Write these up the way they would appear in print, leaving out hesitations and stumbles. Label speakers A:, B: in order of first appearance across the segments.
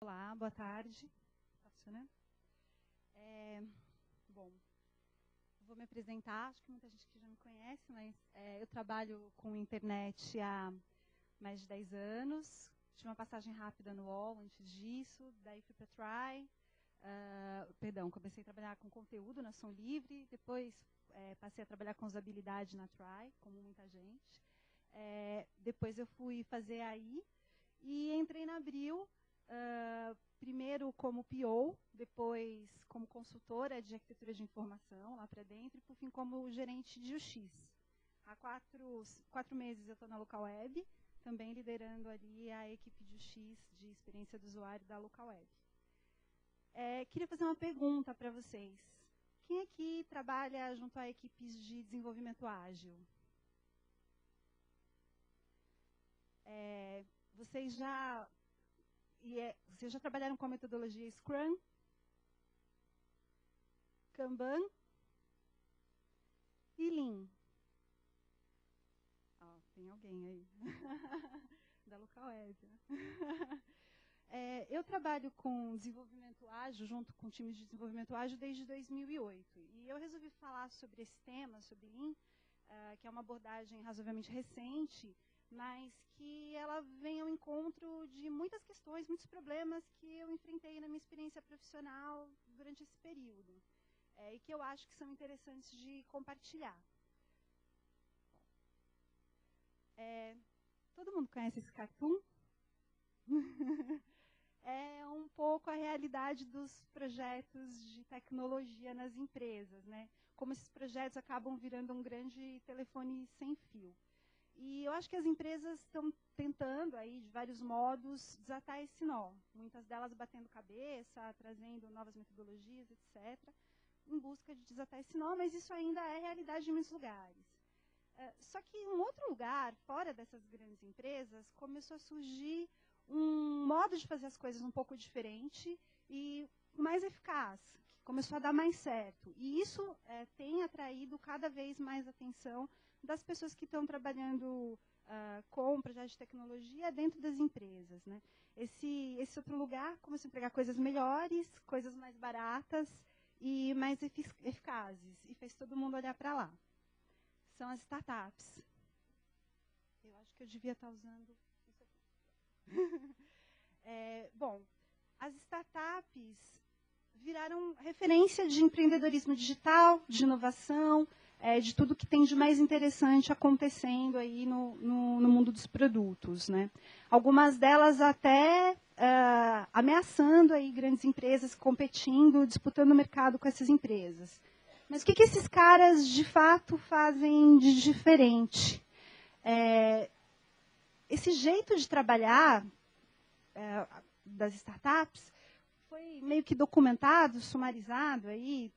A: Olá, boa tarde. Tá funcionando? Bom, vou me apresentar, acho que muita gente que já me conhece, mas eu trabalho com internet há mais de 10 anos. Tive uma passagem rápida no UOL antes disso, daí fui para Try. Comecei a trabalhar com conteúdo na Som Livre, depois passei a trabalhar com usabilidade na Try, como muita gente. Depois eu fui fazer AI e entrei na Abril, primeiro como PO, depois como consultora de arquitetura de informação lá para dentro, e por fim como gerente de UX. Há quatro meses eu estou na Local Web, também liderando ali a equipe de UX, de experiência do usuário da Local Web. Queria fazer uma pergunta para vocês. Quem aqui trabalha junto a equipes de desenvolvimento ágil? Vocês já trabalharam com a metodologia Scrum? Kanban? E Lean? Tem alguém aí. Da Local Web. Eu trabalho com desenvolvimento ágil, junto com times de desenvolvimento ágil, desde 2008. E eu resolvi falar sobre esse tema, sobre Lean, que é uma abordagem razoavelmente recente, mas que ela vem ao encontro de muitas questões, muitos problemas que eu enfrentei na minha experiência profissional durante esse período, e que eu acho que são interessantes de compartilhar. Todo mundo conhece esse cartoon? É um pouco a realidade dos projetos de tecnologia nas empresas, né? Como esses projetos acabam virando um grande telefone sem fio. E eu acho que as empresas estão tentando, aí, de vários modos, desatar esse nó. Muitas delas batendo cabeça, trazendo novas metodologias, etc., em busca de desatar esse nó, mas isso ainda é realidade em muitos lugares. Só que em um outro lugar, fora dessas grandes empresas, começou a surgir um modo de fazer as coisas um pouco diferente e mais eficaz, que começou a dar mais certo. E isso tem atraído cada vez mais atenção das pessoas que estão trabalhando com projetos de tecnologia dentro das empresas, né? Esse outro lugar começou a empregar coisas melhores, coisas mais baratas e mais eficazes, e fez todo mundo olhar para lá. São as startups. Eu acho que eu devia estar usando isso aqui. Bom, as startups viraram referência de empreendedorismo digital, de inovação, de tudo que tem de mais interessante acontecendo aí no mundo dos produtos, né? Algumas delas até ameaçando aí grandes empresas, competindo, disputando o mercado com essas empresas. Mas o que esses caras, de fato, fazem de diferente? Esse jeito de trabalhar das startups foi meio que documentado, sumarizado, aí,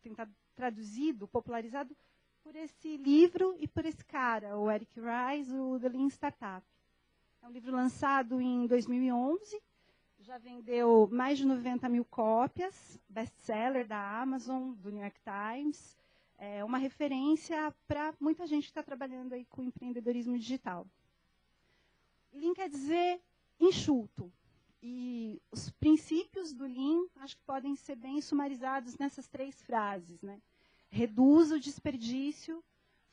A: tentado, traduzido, popularizado por esse livro e por esse cara, o Eric Ries, o The Lean Startup. É um livro lançado em 2011, já vendeu mais de 90 mil cópias, best-seller da Amazon, do New York Times, uma referência para muita gente que está trabalhando aí com empreendedorismo digital. Lean quer dizer enxuto. E os princípios do Lean, acho que podem ser bem sumarizados nessas 3 frases, né? Reduza o desperdício,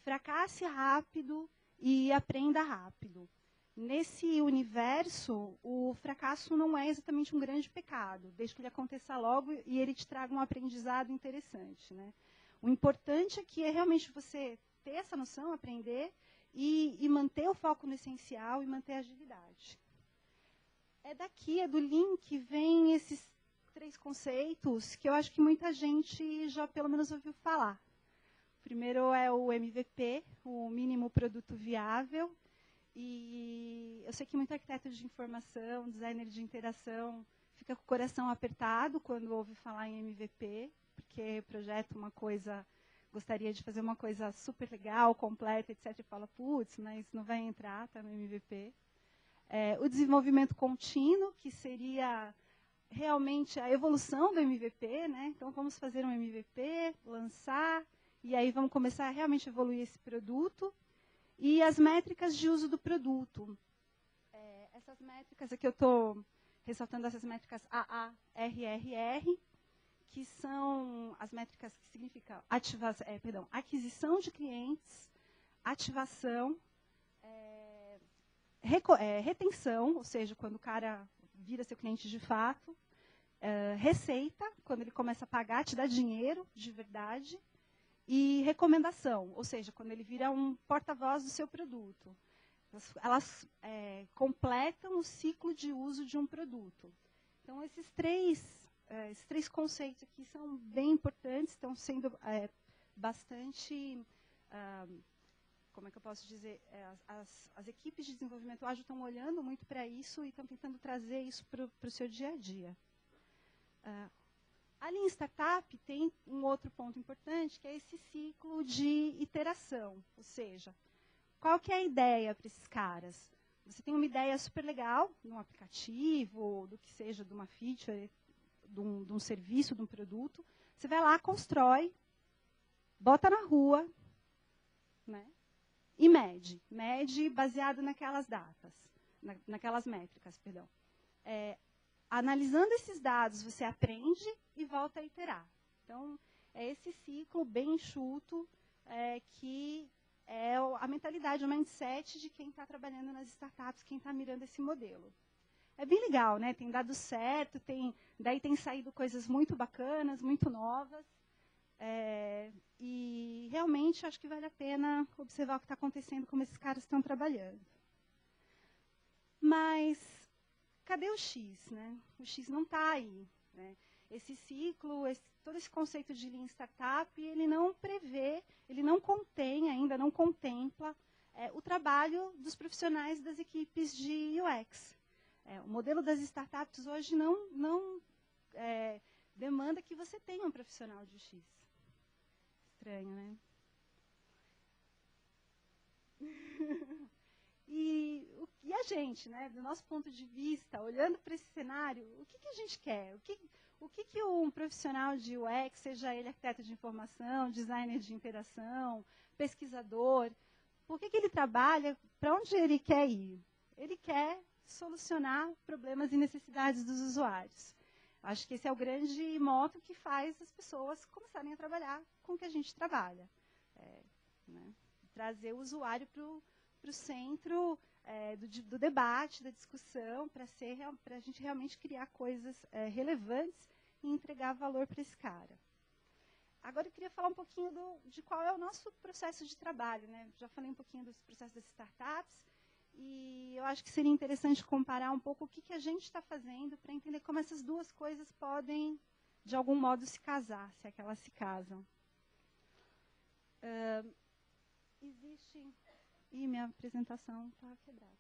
A: fracasse rápido e aprenda rápido. Nesse universo, o fracasso não é exatamente um grande pecado, desde que ele aconteça logo e ele te traga um aprendizado interessante, né? O importante aqui é realmente você ter essa noção, aprender e manter o foco no essencial e manter a agilidade. É do Lean que vem esses 3 conceitos que eu acho que muita gente já pelo menos ouviu falar. O primeiro é o MVP, o mínimo produto viável. E eu sei que muito arquiteto de informação, designer de interação, fica com o coração apertado quando ouve falar em MVP, porque projeta uma coisa, gostaria de fazer uma coisa super legal, completa, etc. E fala, putz, mas não vai entrar, está no MVP. O desenvolvimento contínuo, que seria realmente a evolução do MVP, né? Então, vamos fazer um MVP, lançar, e aí vamos começar a realmente evoluir esse produto. E as métricas de uso do produto. Essas métricas aqui eu estou ressaltando essas métricas AA, RRR, que são as métricas que significam aquisição de clientes, ativação, retenção, ou seja, quando o cara vira seu cliente de fato, receita, quando ele começa a pagar, te dá dinheiro de verdade, e recomendação, ou seja, quando ele vira um porta-voz do seu produto. Elas completam o ciclo de uso de um produto. Então, esses três conceitos aqui são bem importantes, estão sendo bastante, como é que eu posso dizer, as equipes de desenvolvimento ágil estão olhando muito para isso e estão tentando trazer isso para o seu dia a dia. A Lean Startup tem um outro ponto importante, que é esse ciclo de iteração, ou seja, qual que é a ideia para esses caras? Você tem uma ideia super legal, num aplicativo, do que seja, de uma feature, de um serviço, de um produto. Você vai lá, constrói, bota na rua, né? E mede. Mede baseado naquelas datas, naquelas métricas, perdão. Analisando esses dados, você aprende e volta a iterar. Então, é esse ciclo bem enxuto que é a mentalidade, o mindset de quem está trabalhando nas startups, quem está mirando esse modelo. É bem legal, né? Tem dado certo, daí tem saído coisas muito bacanas, muito novas. E realmente acho que vale a pena observar o que está acontecendo, como esses caras estão trabalhando. Mas cadê o X, né? O X não está aí, né? Esse ciclo, todo esse conceito de Lean Startup, ele não prevê, ele não contém ainda, não contempla o trabalho dos profissionais das equipes de UX. O modelo das startups hoje não demanda que você tenha um profissional de UX. Estranho, né? E a gente, né, do nosso ponto de vista, olhando para esse cenário, o que a gente quer? O que um profissional de UX, seja ele arquiteto de informação, designer de interação, pesquisador, por que ele trabalha, para onde ele quer ir? Ele quer solucionar problemas e necessidades dos usuários. Acho que esse é o grande moto que faz as pessoas começarem a trabalhar com o que a gente trabalha. Né? Trazer o usuário para o centro do debate, da discussão, para a gente realmente criar coisas relevantes e entregar valor para esse cara. Agora eu queria falar um pouquinho de qual é o nosso processo de trabalho, né? Já falei um pouquinho dos processos das startups, e eu acho que seria interessante comparar um pouco o que a gente está fazendo para entender como essas duas coisas podem, de algum modo, se casar, se é que elas se casam. Existe... Ih, minha apresentação está quebrada.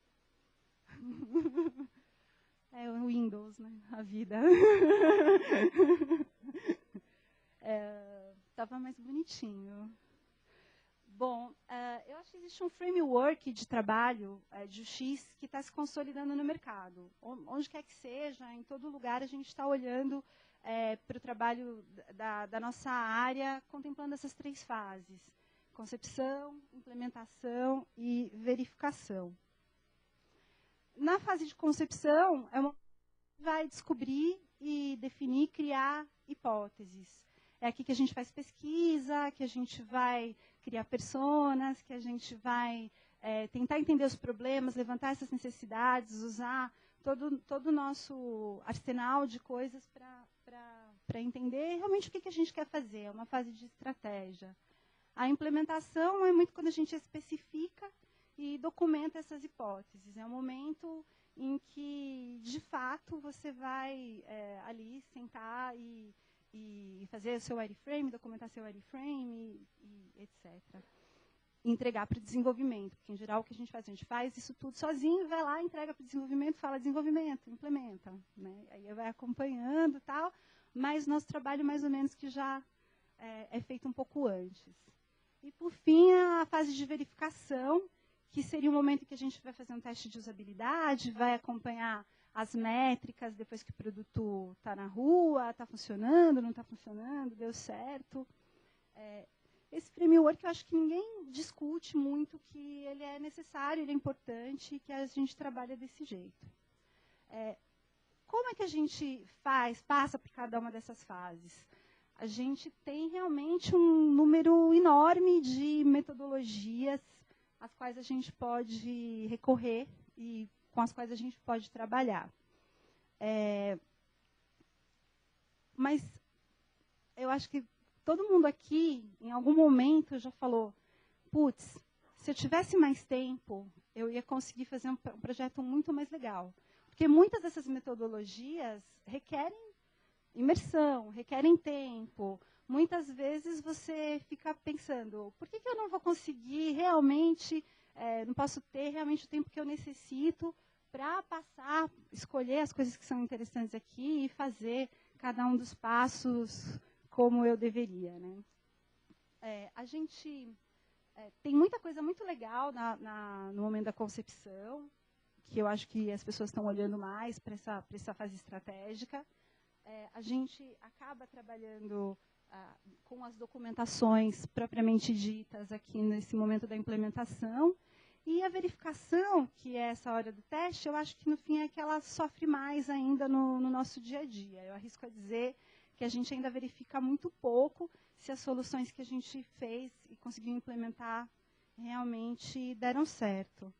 A: É o Windows, né? A vida. Estava mais bonitinho. Bom, eu acho que existe um framework de trabalho de UX que está se consolidando no mercado. Onde quer que seja, em todo lugar, a gente está olhando para o trabalho da nossa área, contemplando essas três fases: concepção, implementação e verificação. Na fase de concepção, vai descobrir e definir, criar hipóteses. É aqui que a gente faz pesquisa, que a gente vai criar personas, que a gente vai tentar entender os problemas, levantar essas necessidades, usar todo o nosso arsenal de coisas para entender realmente o que a gente quer fazer. É uma fase de estratégia. A implementação é muito quando a gente especifica e documenta essas hipóteses. É um momento em que, de fato, você vai ali sentar e fazer o seu wireframe, documentar seu wireframe, e etc. E entregar para o desenvolvimento, porque, em geral, o que a gente faz isso tudo sozinho, vai lá, entrega para o desenvolvimento, fala desenvolvimento, implementa. Né? Aí vai acompanhando e tal, mas nosso trabalho, mais ou menos, que já é feito um pouco antes. E, por fim, a fase de verificação, que seria o momento em que a gente vai fazer um teste de usabilidade, vai acompanhar as métricas depois que o produto está na rua, está funcionando, não está funcionando, deu certo. Esse framework, eu acho que ninguém discute muito que ele é necessário, ele é importante e que a gente trabalha desse jeito. como é que a gente passa por cada uma dessas fases? A gente tem realmente um número enorme de metodologias às quais a gente pode recorrer e com as quais a gente pode trabalhar. Mas eu acho que todo mundo aqui, em algum momento, já falou, putz, se eu tivesse mais tempo, eu ia conseguir fazer um projeto muito mais legal. Porque muitas dessas metodologias requerem imersão, requerem tempo. Muitas vezes você fica pensando, por que eu não vou conseguir realmente, não posso ter realmente o tempo que eu necessito para passar, escolher as coisas que são interessantes aqui e fazer cada um dos passos como eu deveria, né? A gente tem muita coisa muito legal no momento da concepção, que eu acho que as pessoas estão olhando mais para essa fase estratégica. A gente acaba trabalhando com as documentações propriamente ditas aqui nesse momento da implementação. E a verificação, que é essa hora do teste, eu acho que no fim é que ela sofre mais ainda no nosso dia a dia. Eu arrisco a dizer que a gente ainda verifica muito pouco se as soluções que a gente fez e conseguiu implementar realmente deram certo.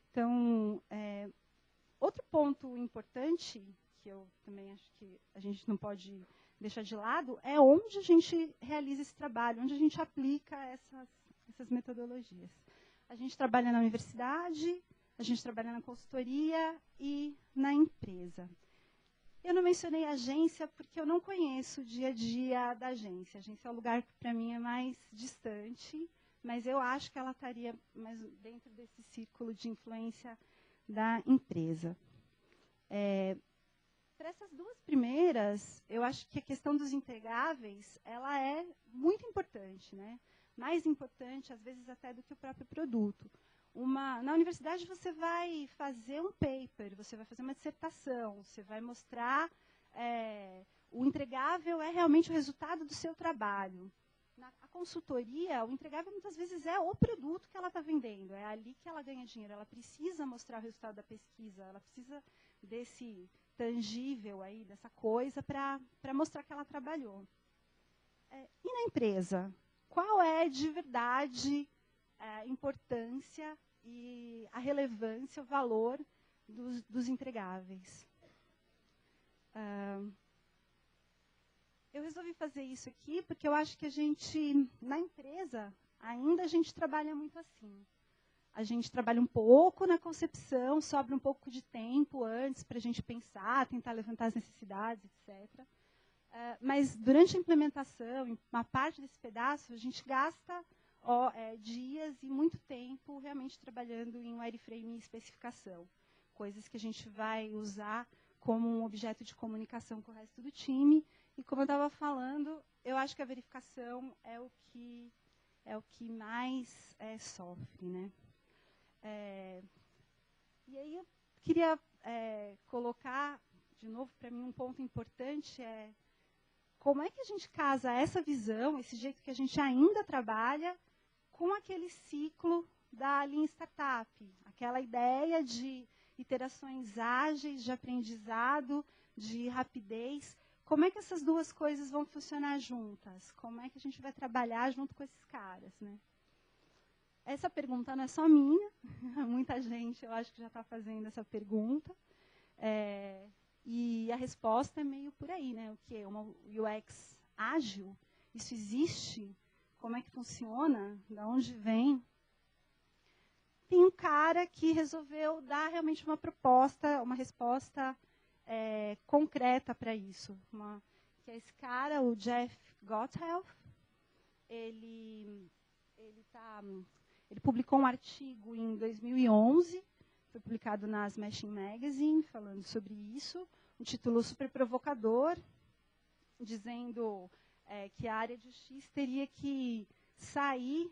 A: Então, outro ponto importante, que eu também acho que a gente não pode deixar de lado, é onde a gente realiza esse trabalho, onde a gente aplica essas metodologias. A gente trabalha na universidade, a gente trabalha na consultoria e na empresa. Eu não mencionei agência porque eu não conheço o dia a dia da agência. A agência é um lugar que, para mim, é mais distante, mas eu acho que ela estaria mais dentro desse círculo de influência da empresa. Para essas duas primeiras, eu acho que a questão dos entregáveis ela é muito importante, né? Mais importante, às vezes, até do que o próprio produto. Na universidade, você vai fazer um paper, você vai fazer uma dissertação, você vai mostrar o entregável é realmente o resultado do seu trabalho. Na consultoria, o entregável, muitas vezes, é o produto que ela está vendendo, é ali que ela ganha dinheiro, ela precisa mostrar o resultado da pesquisa, ela precisa desse tangível aí, dessa coisa, para mostrar que ela trabalhou. E na empresa? Qual é, de verdade, a importância e a relevância, o valor dos entregáveis? Eu resolvi fazer isso aqui porque eu acho que a gente, na empresa, ainda a gente trabalha muito assim. A gente trabalha um pouco na concepção, sobra um pouco de tempo antes para a gente pensar, tentar levantar as necessidades, etc. Mas durante a implementação, em uma parte desse pedaço, a gente gasta dias e muito tempo realmente trabalhando em wireframe e especificação. Coisas que a gente vai usar como um objeto de comunicação com o resto do time. E como eu estava falando, eu acho que a verificação é o que mais sofre, né? E aí eu queria colocar, de novo, para mim, um ponto importante como é que a gente casa essa visão, esse jeito que a gente ainda trabalha, com aquele ciclo da Lean Startup, aquela ideia de iterações ágeis, de aprendizado, de rapidez. Como é que essas duas coisas vão funcionar juntas? Como é que a gente vai trabalhar junto com esses caras, né? Essa pergunta não é só minha, muita gente, eu acho que já está fazendo essa pergunta. E a resposta é meio por aí, né? O que é uma UX ágil? Isso existe? Como é que funciona? De onde vem? Tem um cara que resolveu dar realmente uma proposta, uma resposta concreta para isso. Que é esse cara, o Jeff Gotthelf. Ele publicou um artigo em 2011, foi publicado na Smashing Magazine, falando sobre isso, um título super provocador, dizendo que a área de X teria que sair,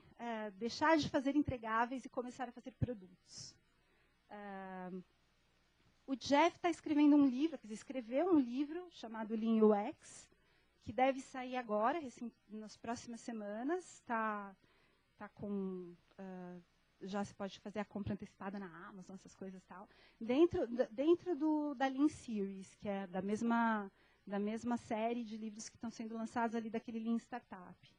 A: deixar de fazer entregáveis e começar a fazer produtos. O Jeff está escrevendo um livro, escreveu um livro chamado Lean UX, que deve sair agora, nas próximas semanas. Está com já se pode fazer a compra antecipada na Amazon, essas coisas e tal. Dentro da Lean Series, que é da mesma série de livros que estão sendo lançados ali daquele Lean Startup.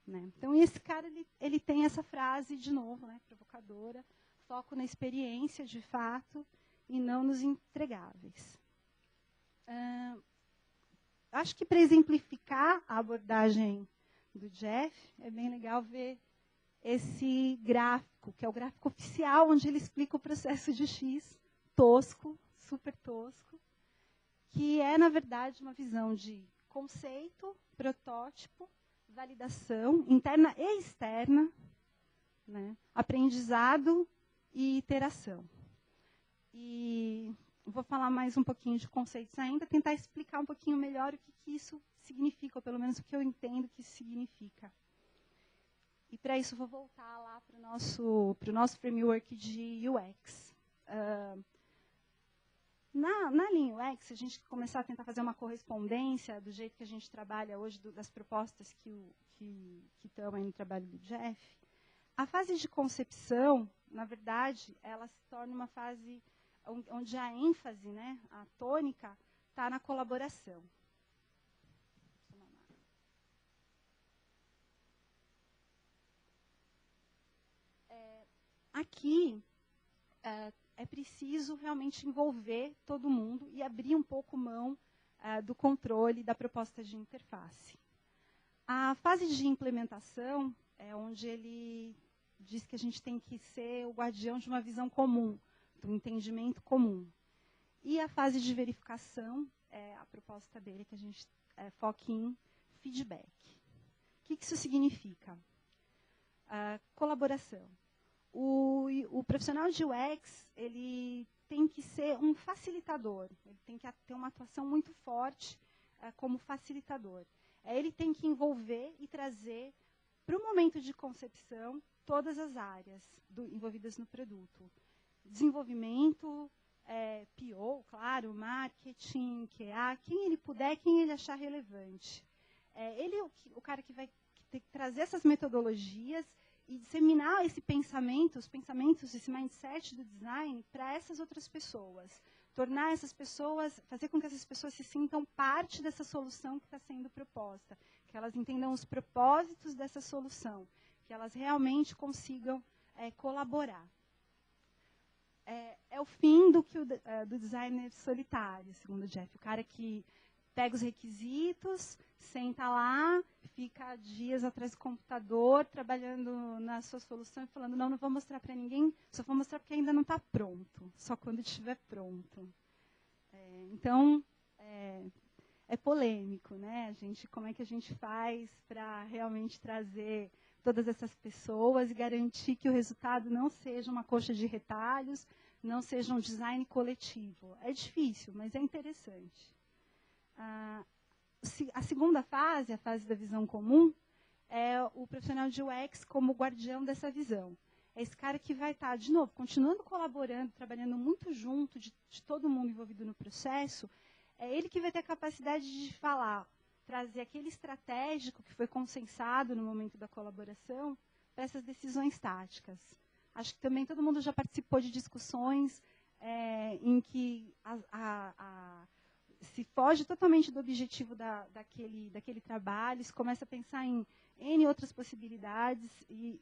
A: Né? Então, esse cara, ele tem essa frase, de novo, né, provocadora, foco na experiência, de fato, e não nos entregáveis. Acho que, para exemplificar a abordagem do Jeff, é bem legal ver esse gráfico, que é o gráfico oficial, onde ele explica o processo de X, tosco, super tosco, que é, na verdade, uma visão de conceito, protótipo, validação interna e externa, né, aprendizado e iteração. E vou falar mais um pouquinho de conceitos ainda, tentar explicar um pouquinho melhor o que isso significa, ou pelo menos o que eu entendo que isso significa. E, para isso, vou voltar lá para o nosso framework de UX. Na Lean UX, se a gente começar a tentar fazer uma correspondência do jeito que a gente trabalha hoje, das propostas que estão aí no trabalho do Jeff, a fase de concepção, na verdade, ela se torna uma fase onde a ênfase, né, a tônica, está na colaboração. Aqui, é preciso realmente envolver todo mundo e abrir um pouco mão do controle da proposta de interface. A fase de implementação é onde ele diz que a gente tem que ser o guardião de uma visão comum, do entendimento comum. E a fase de verificação é a proposta dele, que a gente foca em feedback. O que isso significa? Colaboração. O profissional de UX, ele tem que ser um facilitador, ele tem que ter uma atuação muito forte como facilitador. Ele tem que envolver e trazer para o momento de concepção todas as áreas envolvidas no produto. Desenvolvimento, PO, claro, marketing, QA, quem ele puder, quem ele achar relevante. Ele é o cara que vai ter que trazer essas metodologias e disseminar esse pensamento, os pensamentos, esse mindset do design para essas outras pessoas. Tornar essas pessoas, fazer com que essas pessoas se sintam parte dessa solução que está sendo proposta, que elas entendam os propósitos dessa solução, que elas realmente consigam colaborar. É o fim do designer solitário, segundo o Jeff. O cara que pega os requisitos, senta lá, fica dias atrás do computador, trabalhando na sua solução e falando, não vou mostrar para ninguém, só vou mostrar porque ainda não está pronto, só quando estiver pronto. Então, é polêmico, né? Como é que a gente faz para realmente trazer todas essas pessoas e garantir que o resultado não seja uma coxa de retalhos, não seja um design coletivo. É difícil, mas é interessante. A segunda fase, a fase da visão comum, é o profissional de UX como guardião dessa visão. É esse cara que vai estar, de novo, continuando colaborando, trabalhando muito junto de todo mundo envolvido no processo. É ele que vai ter a capacidade de falar, trazer aquele estratégico que foi consensado no momento da colaboração para essas decisões táticas. Acho que também todo mundo já participou de discussões em que se foge totalmente do objetivo daquele trabalho, se começa a pensar em N outras possibilidades, e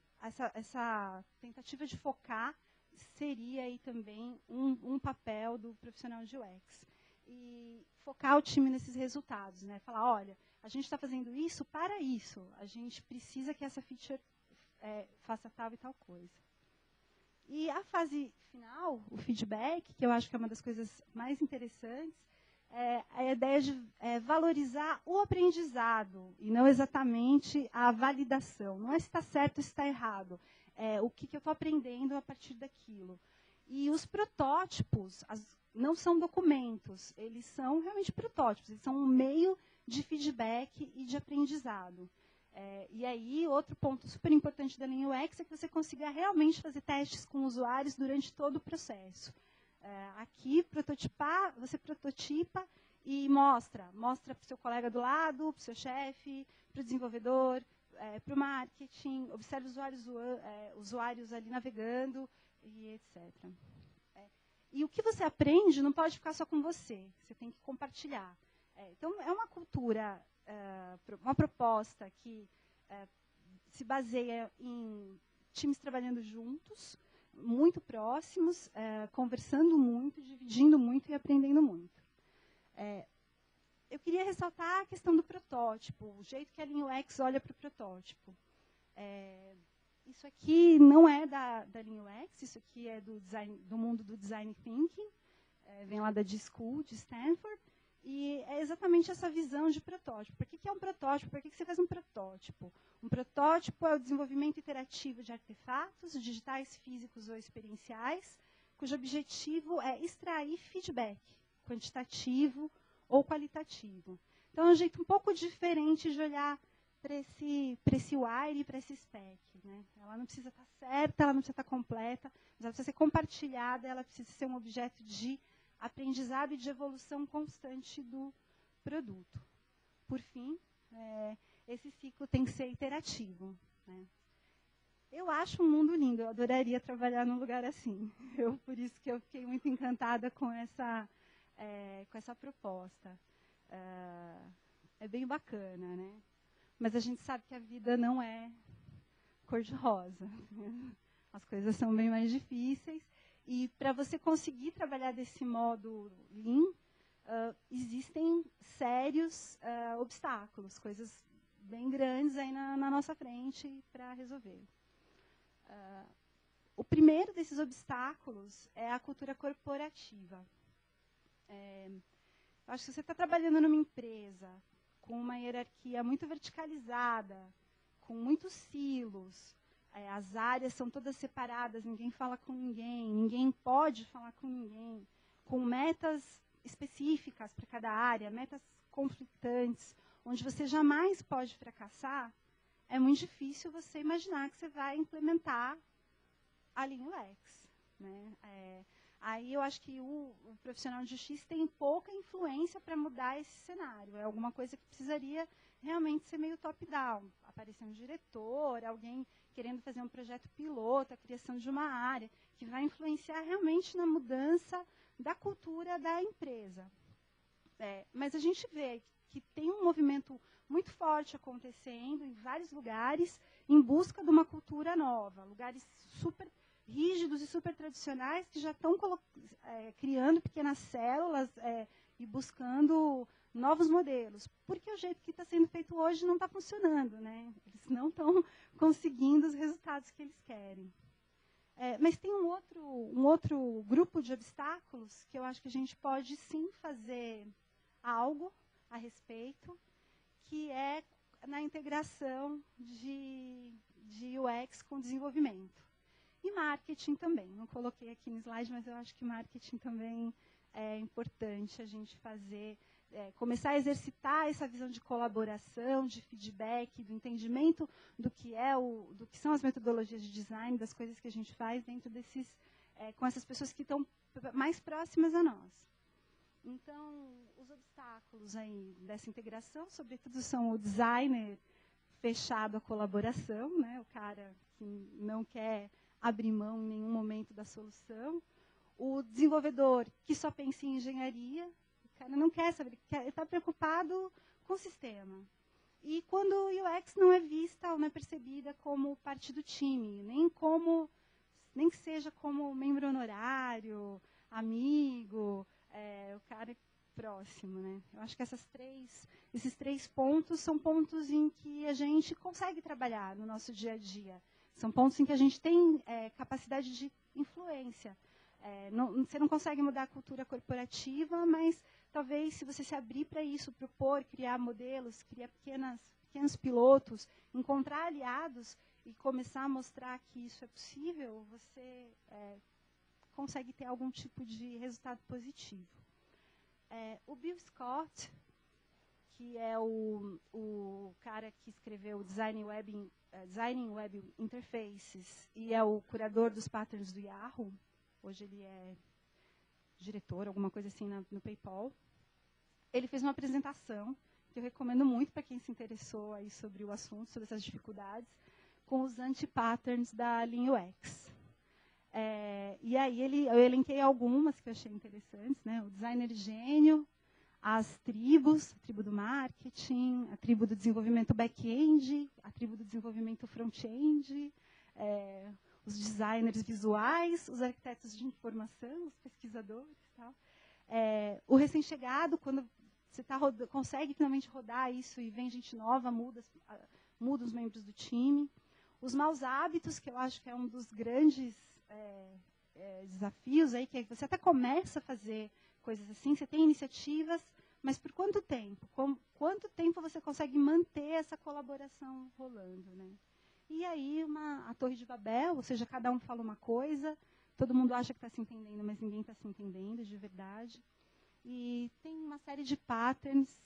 A: essa tentativa de focar seria aí também um papel do profissional de UX. E focar o time nesses resultados, né? Falar, olha, a gente está fazendo isso para isso, a gente precisa que essa feature faça tal e tal coisa. E a fase final, o feedback, que eu acho que é uma das coisas mais interessantes, é a ideia de valorizar o aprendizado e não exatamente a validação. Não é se está certo ou se está errado. O que eu estou aprendendo a partir daquilo. E os protótipos não são documentos, eles são realmente protótipos, eles são um meio de feedback e de aprendizado. E aí, outro ponto super importante da Lean UX é que você consiga realmente fazer testes com usuários durante todo o processo. Aqui, prototipar, você prototipa e mostra para o seu colega do lado, para o seu chefe, para o desenvolvedor, para o marketing, observe usuários ali navegando e etc. E o que você aprende não pode ficar só com você, você tem que compartilhar. Então, é uma cultura, uma proposta que se baseia em times trabalhando juntos, muito próximos, conversando muito, dividindo muito e aprendendo muito. Eu queria ressaltar a questão do protótipo, o jeito que a Lean UX olha para o protótipo. Isso aqui não é da Lean UX, isso aqui é do mundo do Design Thinking, vem lá da D-School, de Stanford, e é exatamente essa visão de protótipo. Por que é um protótipo? Por que você faz um protótipo? Um protótipo é o desenvolvimento iterativo de artefatos digitais, físicos ou experienciais, cujo objetivo é extrair feedback quantitativo ou qualitativo. Então, é um jeito um pouco diferente de olhar para esse wire e para esse spec. Né? Ela não precisa estar certa, ela não precisa estar completa, mas ela precisa ser compartilhada, ela precisa ser um objeto de aprendizado e de evolução constante do produto. Por fim, esse ciclo tem que ser iterativo. Né? Eu acho um mundo lindo, eu adoraria trabalhar num lugar assim. Por isso que eu fiquei muito encantada com essa proposta. É bem bacana, né? Mas a gente sabe que a vida não é cor-de-rosa. As coisas são bem mais difíceis. E para você conseguir trabalhar desse modo Lean, existem sérios obstáculos, coisas bem grandes aí na nossa frente para resolver. O primeiro desses obstáculos é a cultura corporativa. Eu acho que você está trabalhando numa empresa com uma hierarquia muito verticalizada, com muitos silos, as áreas são todas separadas, ninguém fala com ninguém, ninguém pode falar com ninguém, com metas específicas para cada área, metas conflitantes, onde você jamais pode fracassar, é muito difícil você imaginar que você vai implementar a Lean UX. Né? Aí eu acho que o profissional de justiça tem pouca influência para mudar esse cenário. É alguma coisa que precisaria realmente ser meio top-down. Aparecer um diretor, alguém querendo fazer um projeto piloto, a criação de uma área, que vai influenciar realmente na mudança da cultura da empresa. Mas a gente vê que tem um movimento muito forte acontecendo em vários lugares, em busca de uma cultura nova, lugares super rígidos e super tradicionais que já estão criando pequenas células e buscando novos modelos. Porque o jeito que está sendo feito hoje não está funcionando. Né? Eles não estão conseguindo os resultados que eles querem. Mas tem um outro grupo de obstáculos que eu acho que a gente pode sim fazer algo a respeito, que é na integração de UX com desenvolvimento. E marketing também. Não coloquei aqui no slide, mas eu acho que marketing também é importante a gente fazer, começar a exercitar essa visão de colaboração, de feedback, do entendimento do que são as metodologias de design, das coisas que a gente faz dentro com essas pessoas que estão mais próximas a nós. Então, os obstáculos aí dessa integração, sobretudo, são o designer fechado à colaboração, né, o cara que não quer abrir mão em nenhum momento da solução, o desenvolvedor que só pensa em engenharia, o cara não quer saber, ele está preocupado com o sistema. E quando o UX não é vista ou não é percebida como parte do time, nem que seja como membro honorário, amigo, o cara é próximo. Né? Eu acho que esses três pontos são pontos em que a gente consegue trabalhar no nosso dia a dia. São pontos em que a gente tem capacidade de influência. Você não consegue mudar a cultura corporativa, mas talvez, se você se abrir para isso, propor, criar modelos, criar pequenos pilotos, encontrar aliados e começar a mostrar que isso é possível, você consegue ter algum tipo de resultado positivo. O Bill Scott, que é o cara que escreveu Designing Web Interfaces e é o curador dos patterns do Yahoo. Hoje ele é diretor, alguma coisa assim, no PayPal. Ele fez uma apresentação que eu recomendo muito para quem se interessou aí sobre o assunto, sobre essas dificuldades, com os anti-patterns da Lean UX. E aí eu elenquei algumas que eu achei interessantes, né? O designer gênio, as tribos, a tribo do marketing, a tribo do desenvolvimento back-end, a tribo do desenvolvimento front-end, os designers visuais, os arquitetos de informação, os pesquisadores e tal. O recém-chegado, quando você consegue finalmente rodar isso e vem gente nova, muda os membros do time. Os maus hábitos, que eu acho que é um dos grandes desafios aí, que você até começa a fazer coisas assim, você tem iniciativas, mas por quanto tempo? Quanto tempo você consegue manter essa colaboração rolando, né? E aí a Torre de Babel, ou seja, cada um fala uma coisa, todo mundo acha que está se entendendo, mas ninguém está se entendendo de verdade. E tem uma série de patterns,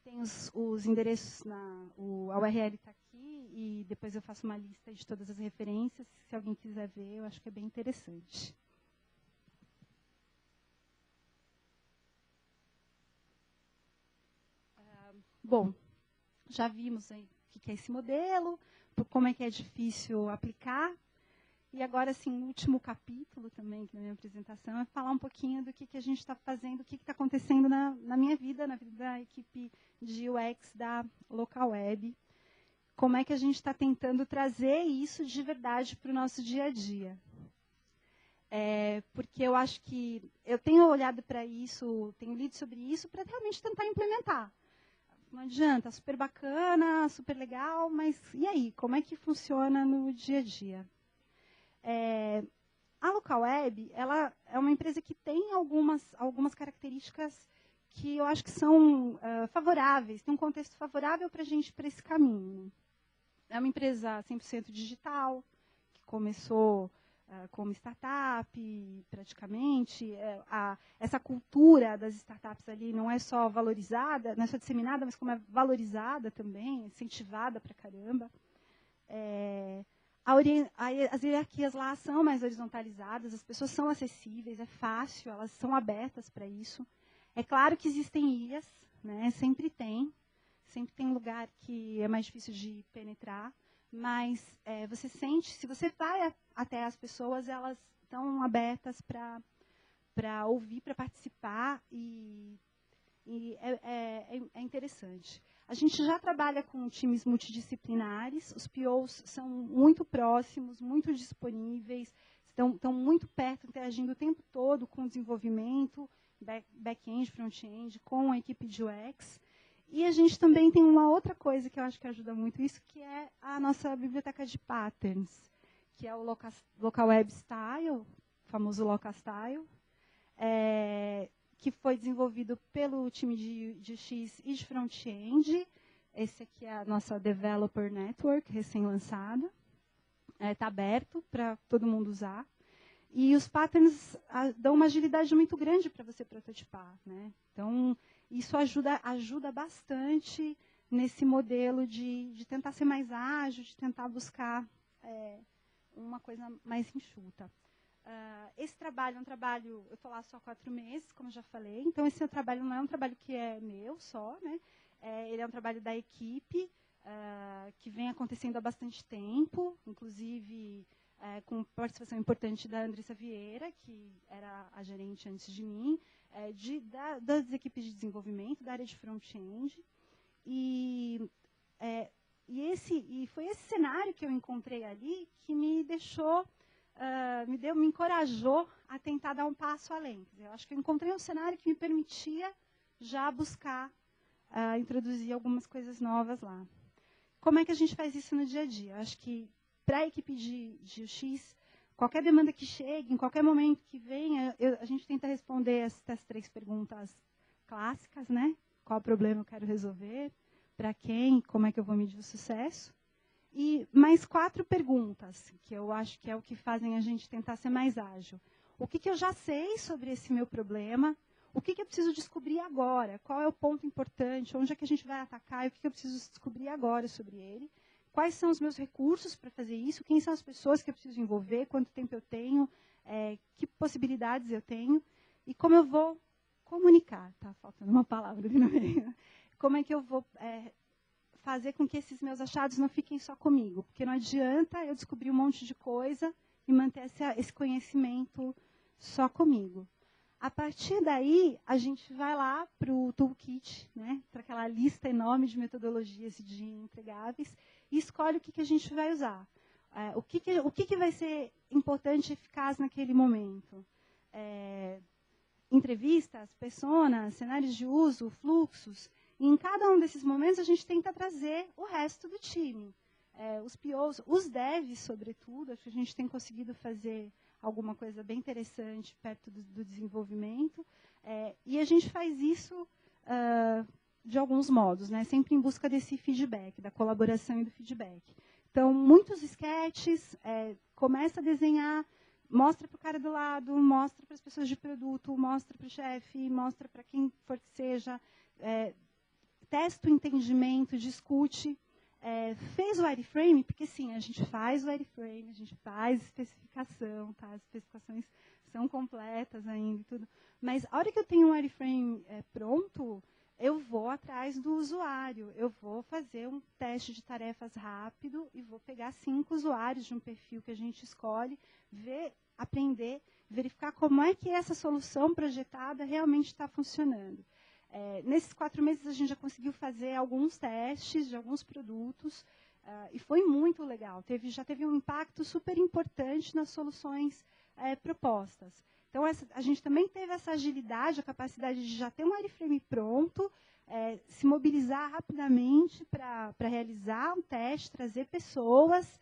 A: tem os endereços, a URL está aqui, e depois eu faço uma lista de todas as referências, se alguém quiser ver, eu acho que é bem interessante. Bom, já vimos aí o que é esse modelo, como é que é difícil aplicar. E agora, assim, o último capítulo também da minha apresentação é falar um pouquinho do que a gente está fazendo, o que está acontecendo na minha vida, na vida da equipe de UX da Local Web. Como é que a gente está tentando trazer isso de verdade para o nosso dia a dia. Porque eu acho que eu tenho olhado para isso, tenho lido sobre isso para realmente tentar implementar. Não adianta, super bacana, super legal, mas e aí? Como é que funciona no dia a dia? A Local Web, ela é uma empresa que tem algumas características que eu acho que são favoráveis, tem um contexto favorável para a gente ir para esse caminho. É uma empresa 100% digital, que começou como startup, praticamente. Essa cultura das startups ali não é só valorizada, não é só disseminada, mas como é valorizada também, incentivada para caramba. As hierarquias lá são mais horizontalizadas, as pessoas são acessíveis, é fácil, elas são abertas para isso. É claro que existem ilhas, né? Sempre tem lugar que é mais difícil de penetrar, mas você sente, se você vai até as pessoas, elas estão abertas para ouvir, para participar, e é interessante. A gente já trabalha com times multidisciplinares, os POs são muito próximos, muito disponíveis, estão muito perto, interagindo o tempo todo com o desenvolvimento, back-end, front-end, com a equipe de UX. E a gente também tem uma outra coisa que eu acho que ajuda muito isso, que é a nossa biblioteca de patterns, que é o Local Web Style, o famoso Locastyle, que foi desenvolvido pelo time de UX e de front-end. Esse aqui é a nossa Developer Network, recém-lançada. Está aberto para todo mundo usar. E os patterns dão uma agilidade muito grande para você prototipar, né? Então, isso ajuda bastante nesse modelo de tentar ser mais ágil, de tentar buscar uma coisa mais enxuta. Esse trabalho é um trabalho, eu estou lá só 4 meses, como eu já falei, então esse trabalho não é um trabalho que é meu só, né? Ele é um trabalho da equipe, que vem acontecendo há bastante tempo, inclusive com participação importante da Andressa Vieira, que era a gerente antes de mim, das equipes de desenvolvimento, da área de front-end. E foi esse cenário que eu encontrei ali que me deixou, me encorajou a tentar dar um passo além. Quer dizer, eu acho que eu encontrei um cenário que me permitia já buscar introduzir algumas coisas novas lá. Como é que a gente faz isso no dia a dia? Eu acho que para a equipe de UX, qualquer demanda que chegue, em qualquer momento que venha, a gente tenta responder essas 3 perguntas clássicas, né? Qual problema eu quero resolver? Para quem? Como é que eu vou medir o sucesso? E mais 4 perguntas, que eu acho que é o que fazem a gente tentar ser mais ágil. O que eu já sei sobre esse meu problema? O que eu preciso descobrir agora? Qual é o ponto importante? Onde é que a gente vai atacar? E o que eu preciso descobrir agora sobre ele? Quais são os meus recursos para fazer isso? Quem são as pessoas que eu preciso envolver? Quanto tempo eu tenho? Que possibilidades eu tenho? E como eu vou comunicar? Está faltando uma palavra ali no meio. como é que eu vou fazer com que esses meus achados não fiquem só comigo? Porque não adianta eu descobrir um monte de coisa e manter esse conhecimento só comigo. A partir daí, a gente vai lá para o toolkit, né, para aquela lista enorme de metodologias e de entregáveis, e escolhe o que a gente vai usar. O que vai ser importante e eficaz naquele momento. Entrevistas, personas, cenários de uso, fluxos. E em cada um desses momentos, a gente tenta trazer o resto do time. Os POs, os devs, sobretudo, acho que a gente tem conseguido fazer alguma coisa bem interessante perto do desenvolvimento. E a gente faz isso de alguns modos, né? Sempre em busca desse feedback, da colaboração e do feedback. Então, muitos sketches, começa a desenhar, mostra para o cara do lado, mostra para as pessoas de produto, mostra para o chefe, mostra para quem for que seja, testa o entendimento, discute. Fez o wireframe, porque sim, a gente faz o wireframe, a gente faz especificação, tá? As especificações são completas ainda e tudo. Mas a hora que eu tenho um wireframe pronto, eu vou atrás do usuário, eu vou fazer um teste de tarefas rápido e vou pegar 5 usuários de um perfil que a gente escolhe, ver, aprender, verificar como é que essa solução projetada realmente está funcionando. Nesses 4 meses, a gente já conseguiu fazer alguns testes de alguns produtos, e foi muito legal. Já teve um impacto super importante nas soluções propostas. Então, a gente também teve essa agilidade, a capacidade de já ter um wireframe pronto, se mobilizar rapidamente para realizar um teste, trazer pessoas,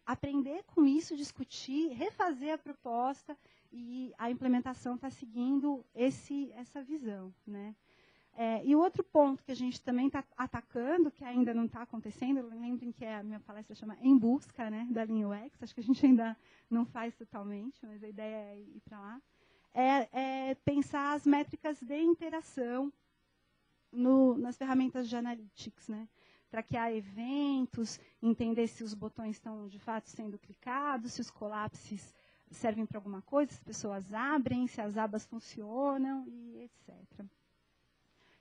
A: aprender com isso, discutir, refazer a proposta, e a implementação está seguindo essa visão, né? E o outro ponto que a gente também está atacando, que ainda não está acontecendo, lembrem que a minha palestra chama Em Busca, né, da linha UX, acho que a gente ainda não faz totalmente, mas a ideia é ir para lá, pensar as métricas de interação nas ferramentas de analytics, né? Traquear eventos, entender se os botões estão, de fato, sendo clicados, se os collapses servem para alguma coisa, se as pessoas abrem, se as abas funcionam, e etc.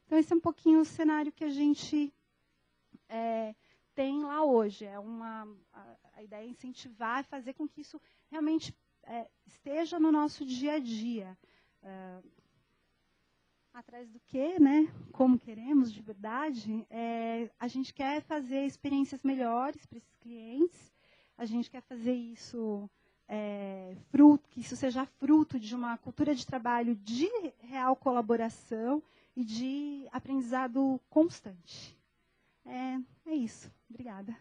A: Então, esse é um pouquinho o cenário que a gente tem lá hoje. A ideia é incentivar, fazer com que isso realmente esteja no nosso dia a dia. Atrás do quê, né? Como queremos, de verdade, a gente quer fazer experiências melhores para esses clientes, a gente quer fazer isso... que isso seja fruto de uma cultura de trabalho de real colaboração e de aprendizado constante. É isso. Obrigada.